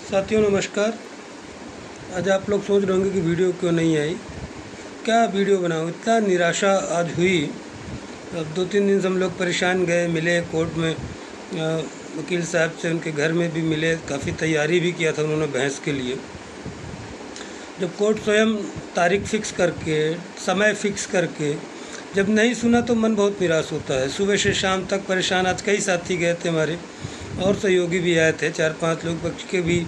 साथियों नमस्कार। आज आप लोग सोच रहे होंगे कि वीडियो क्यों नहीं आई, क्या वीडियो बनाऊं। इतना निराशा आज हुई। अब 2-3 दिन से हम लोग परेशान गए, मिले कोर्ट में वकील साहब से, उनके घर में भी मिले, काफ़ी तैयारी भी किया था उन्होंने बहस के लिए। जब कोर्ट स्वयं तारीख फिक्स करके, समय फिक्स करके जब नहीं सुना तो मन बहुत निराश होता है। सुबह से शाम तक परेशान। आज कई साथी गए थे हमारे और सहयोगी भी आए थे, 4-5 लोग पक्ष के भी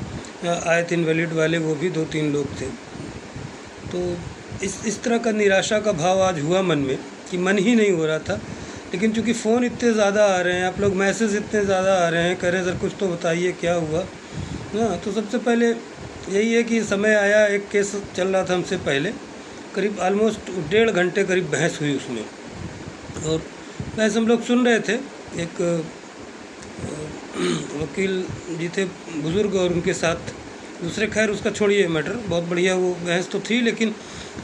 आए थे, इनवैलिड वाले वो भी 2-3 लोग थे। तो इस तरह का निराशा का भाव आज हुआ मन में कि मन ही नहीं हो रहा था। लेकिन चूंकि फ़ोन इतने ज़्यादा आ रहे हैं, आप लोग मैसेज इतने ज़्यादा आ रहे हैं, कह रहे सर कुछ तो बताइए क्या हुआ। हाँ, तो सबसे पहले यही है कि समय आया, एक केस चल रहा था हमसे पहले, करीब ऑलमोस्ट 1.5 घंटे करीब बहस हुई उसमें। और बहस हम लोग सुन रहे थे। एक वकील जी थे बुज़ुर्ग और उनके साथ दूसरे, खैर उसका छोड़िए मैटर, बहुत बढ़िया वो बहस तो थी। लेकिन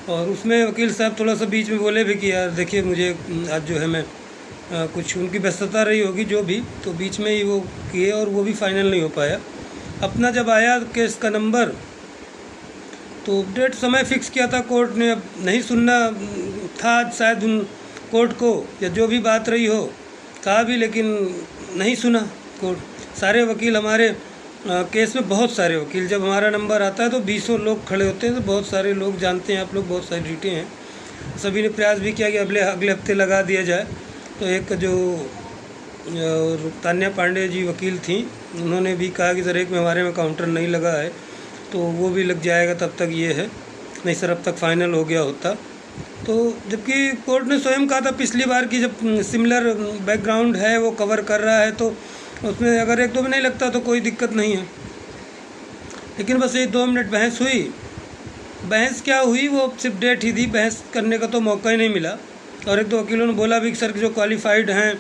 और उसमें वकील साहब थोड़ा सा बीच में बोले भी कि यार देखिए मुझे आज जो है मैं कुछ उनकी व्यस्तता रही होगी जो भी, तो बीच में ही वो किए और वो भी फाइनल नहीं हो पाया। अपना जब आया केस का नंबर तो डेट समय फिक्स किया था कोर्ट ने, अब नहीं सुनना था शायद उन कोर्ट को, या जो भी बात रही हो कहा भी, लेकिन नहीं सुना कोर्ट। सारे वकील हमारे केस में, बहुत सारे वकील, जब हमारा नंबर आता है तो 20 लोग खड़े होते हैं, तो बहुत सारे लोग जानते हैं आप लोग, बहुत सारी डीटें हैं। सभी ने प्रयास भी किया कि अगले हफ्ते लगा दिया जाए। तो एक जो तान्या पांडे जी वकील थी, उन्होंने भी कहा कि सर एक में हमारे में काउंटर नहीं लगा है तो वो भी लग जाएगा, तब तक ये है, नहीं सर अब तक फाइनल हो गया होता। तो जबकि कोर्ट ने स्वयं कहा था पिछली बार कि जब सिमिलर बैकग्राउंड है वो कवर कर रहा है तो उसमें अगर 1-2 में नहीं लगता तो कोई दिक्कत नहीं है। लेकिन बस ये 2 मिनट बहस हुई। बहस क्या हुई, वो सिर्फ डेट ही दी, बहस करने का तो मौका ही नहीं मिला। और 1-2 वकीलों ने बोला भी कि सर जो क्वालिफाइड हैं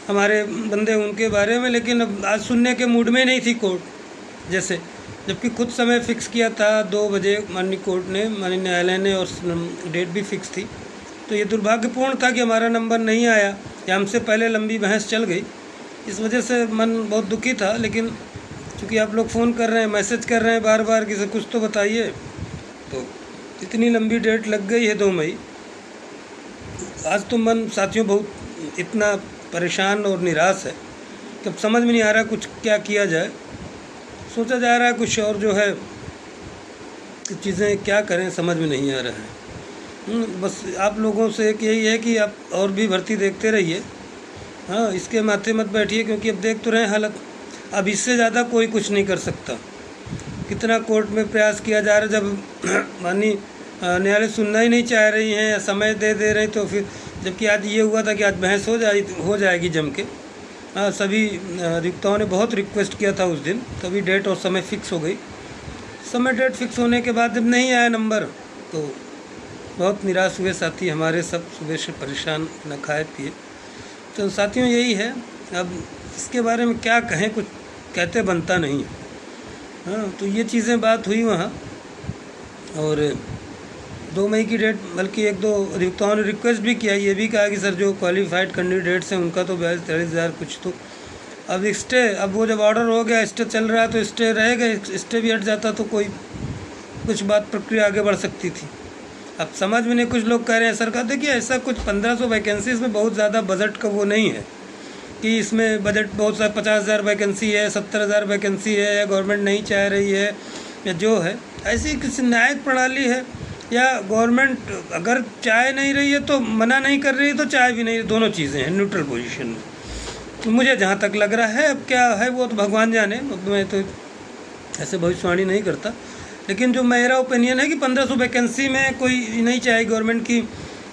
हमारे बंदे उनके बारे में, लेकिन अब आज सुनने के मूड में नहीं थी कोर्ट जैसे, जबकि खुद समय फ़िक्स किया था 2 बजे माननीय कोर्ट ने, माननीय न्यायालय ने, और डेट भी फिक्स थी। तो ये दुर्भाग्यपूर्ण था कि हमारा नंबर नहीं आया या हमसे पहले लंबी बहस चल गई। इस वजह से मन बहुत दुखी था। लेकिन चूँकि आप लोग फ़ोन कर रहे हैं, मैसेज कर रहे हैं बार बार कि सर कुछ तो बताइए, तो इतनी लंबी डेट लग गई है 2 मई। आज तो मन साथियों बहुत इतना परेशान और निराश है कि अब समझ में नहीं आ रहा कुछ क्या किया जाए। सोचा जा रहा है कुछ और, जो है चीज़ें क्या करें समझ में नहीं आ रहा है। बस आप लोगों से एक यही है कि आप और भी भर्ती देखते रहिए। हाँ, इसके माथे मत बैठिए, क्योंकि अब देख तो रहे हैं हालत, अब इससे ज़्यादा कोई कुछ नहीं कर सकता। कितना कोर्ट में प्रयास किया जा रहा है, जब माननीय न्यायालय सुनना ही नहीं चाह रही हैं या समय दे रही, तो फिर जबकि आज ये हुआ था कि आज बहस हो जाएगी जम के। हाँ, सभी रिक्ताओं ने बहुत रिक्वेस्ट किया था उस दिन, तभी डेट और समय फिक्स हो गई। समय डेट फिक्स होने के बाद जब नहीं आया नंबर तो बहुत निराश हुए साथी हमारे, सब सुबह से परेशान, न खाए पिए। तो साथियों यही है, अब इसके बारे में क्या कहें, कुछ कहते बनता नहीं है। हाँ, तो ये चीज़ें बात हुई वहाँ। और 2 मई की डेट, बल्कि 1-2 अभियुक्ताओं ने रिक्वेस्ट भी किया, ये भी कहा कि सर जो क्वालिफाइड कैंडिडेट्स हैं उनका तो 42-43 कुछ तो अब स्टे, अब वो जब ऑर्डर हो गया, स्टे चल रहा है तो स्टे रहेगा, स्टे भी हट जाता तो कोई कुछ बात प्रक्रिया आगे बढ़ सकती थी। अब समझ में नहीं, कुछ लोग कह रहे हैं सरकार, देखिए ऐसा कुछ 1500 वैकेंसी, इसमें बहुत ज़्यादा बजट का वो नहीं है कि इसमें बजट बहुत सा 50,000 वैकेंसी है, 70,000 वैकेंसी है, या गवर्नमेंट नहीं चाह रही है, या जो है ऐसी किसी न्यायिक प्रणाली है, या गवर्नमेंट अगर चाह नहीं रही है तो मना नहीं कर रही है, तो चाह भी नहीं, दोनों चीज़ें हैं न्यूट्रल पोजीशन में। तो मुझे जहाँ तक लग रहा है, अब क्या है वो तो भगवान जाने, अब मैं तो ऐसे भविष्यवाणी नहीं करता। लेकिन जो मेरा ओपिनियन है कि 1500 वैकेंसी में कोई नहीं चाहे गवर्नमेंट की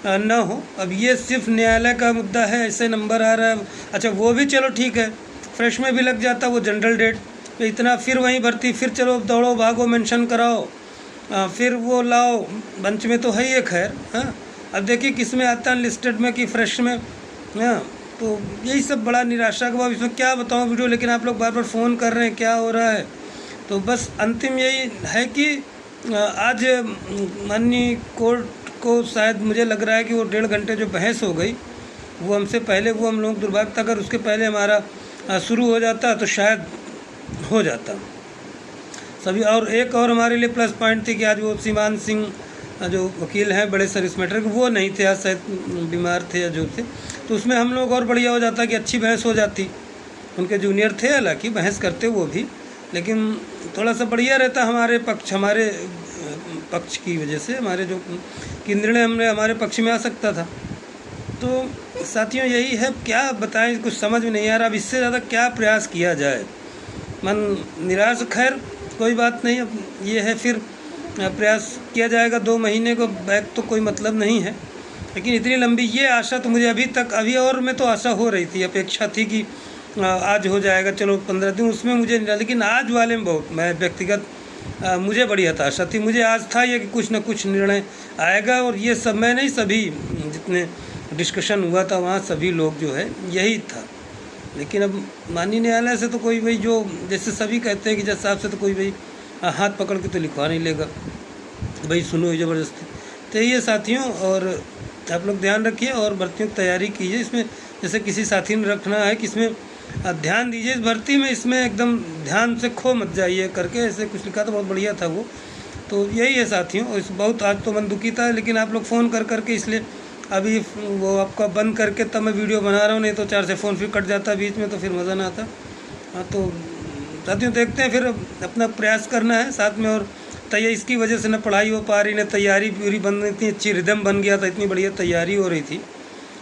ना हो। अब ये सिर्फ न्यायालय का मुद्दा है, ऐसे नंबर आ रहा है, अच्छा वो भी चलो ठीक है, फ्रेश में भी लग जाता वो जनरल डेट, तो इतना फिर वहीं भर्ती, फिर चलो दौड़ो भागो मेंशन कराओ, फिर वो लाओ, बंच में तो है ही खैर। हाँ, अब देखिए किस में आता है लिस्टेड में कि फ्रेश में। हाँ, तो यही सब बड़ा निराशा का भाव, इसमें क्या बताऊँ वीडियो, लेकिन आप लोग बार बार फ़ोन कर रहे हैं क्या हो रहा है। तो बस अंतिम यही है कि आज माननीय कोर्ट को शायद मुझे लग रहा है कि वो 1.5 घंटे जो बहस हो गई वो हमसे पहले, वो हम लोग दुर्भाग्य था, अगर उसके पहले हमारा शुरू हो जाता तो शायद हो जाता। सभी। और एक और हमारे लिए प्लस पॉइंट थी कि आज वो सीमान सिंह जो वकील हैं बड़े सर इस मैटर के, वो नहीं थे, आज शायद बीमार थे या जो थे, तो उसमें हम लोग और बढ़िया हो जाता कि अच्छी बहस हो जाती। उनके जूनियर थे, हालांकि बहस करते वो भी, लेकिन थोड़ा सा बढ़िया रहता हमारे पक्ष की वजह से, हमारे जो कि निर्णय हमने हमारे पक्ष में आ सकता था। तो साथियों यही है, क्या बताएं, कुछ समझ में नहीं आ रहा अब इससे ज़्यादा क्या प्रयास किया जाए। मन निराश, खैर कोई बात नहीं, अब ये है फिर प्रयास किया जाएगा। 2 महीने को बैक तो कोई मतलब नहीं है, लेकिन इतनी लंबी ये आशा तो मुझे अभी और में तो आशा हो रही थी, अपेक्षा थी कि आज हो जाएगा, चलो 15 दिन, उसमें मुझे नहीं, लेकिन आज वाले में बहुत, मैं व्यक्तिगत मुझे बड़ी हताशा थी। मुझे आज था ये कि कुछ न कुछ निर्णय आएगा, और ये सब मैं नहीं, सभी जितने डिस्कशन हुआ था वहाँ सभी लोग जो है यही था। लेकिन अब माननीय न्यायालय से तो कोई भाई, जो जैसे सभी कहते हैं कि जज साहब से तो कोई भाई हाथ पकड़ के तो लिखवा नहीं लेगा, भाई सुनो ज़बरदस्ती। तो ये साथियों, और आप लोग ध्यान रखिए और भर्तियों की तैयारी कीजिए। इसमें जैसे किसी साथी ने रखना है कि इसमें ध्यान दीजिए, इस भर्ती में इसमें एकदम ध्यान से खो मत जाइए करके ऐसे कुछ लिखा था, बहुत बढ़िया था वो। तो यही है साथियों, इस बहुत आज तो मन दुखी था, लेकिन आप लोग फ़ोन कर करके, इसलिए अभी वो आपका बंद करके तब मैं वीडियो बना रहा हूँ, नहीं तो 4 से फ़ोन फिर कट जाता बीच में, तो फिर मज़ा ना आता। हाँ तो साथियों देखते हैं, फिर अपना प्रयास करना है साथ में। और तैयारी, इसकी वजह से न पढ़ाई हो पा रही, न तैयारी पूरी बन, इतनी अच्छी रिदम बन गया था, इतनी बढ़िया तैयारी हो रही थी।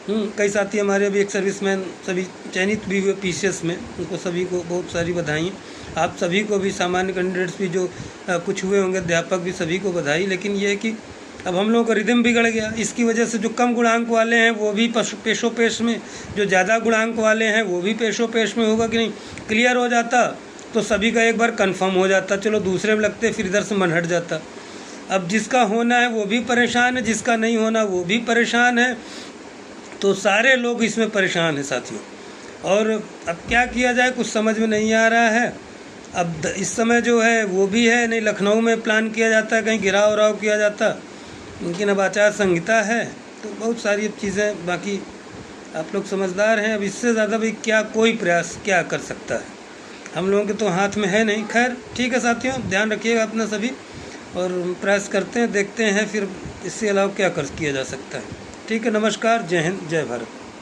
कई साथी हमारे अभी एक सर्विसमैन सभी चयनित भी हुए PCS में, उनको सभी को बहुत सारी बधाई। आप सभी को भी, सामान्य कैंडिडेट्स भी जो कुछ हुए होंगे, अध्यापक भी, सभी को बधाई। लेकिन ये है कि अब हम लोगों का रिदम बिगड़ गया, इसकी वजह से जो कम गुणांक वाले हैं वो भी पेशो पेश में, जो ज़्यादा गुणांक वाले हैं वो भी पेशो पेश में होगा कि नहीं। क्लियर हो जाता तो सभी का एक बार कंफर्म हो जाता, चलो दूसरे में लगते, फिर इधर से मन हट जाता। अब जिसका होना है वो भी परेशान है, जिसका नहीं होना वो भी परेशान है, तो सारे लोग इसमें परेशान हैं साथियों। और अब क्या किया जाए कुछ समझ में नहीं आ रहा है। अब इस समय जो है वो भी है नहीं, लखनऊ में प्लान किया जाता है, कहीं गिराव उराव किया जाता, लेकिन अब आचार संहिता है, तो बहुत सारी चीज़ें, बाकी आप लोग समझदार हैं। अब इससे ज़्यादा भी क्या कोई प्रयास क्या कर सकता है, हम लोगों के तो हाथ में है नहीं। खैर ठीक है साथियों, ध्यान रखिएगा अपना सभी, और प्रयास करते हैं, देखते हैं फिर इससे अलावा क्या किया जा सकता है। ठीक है, नमस्कार, जय हिंद, जय भारत।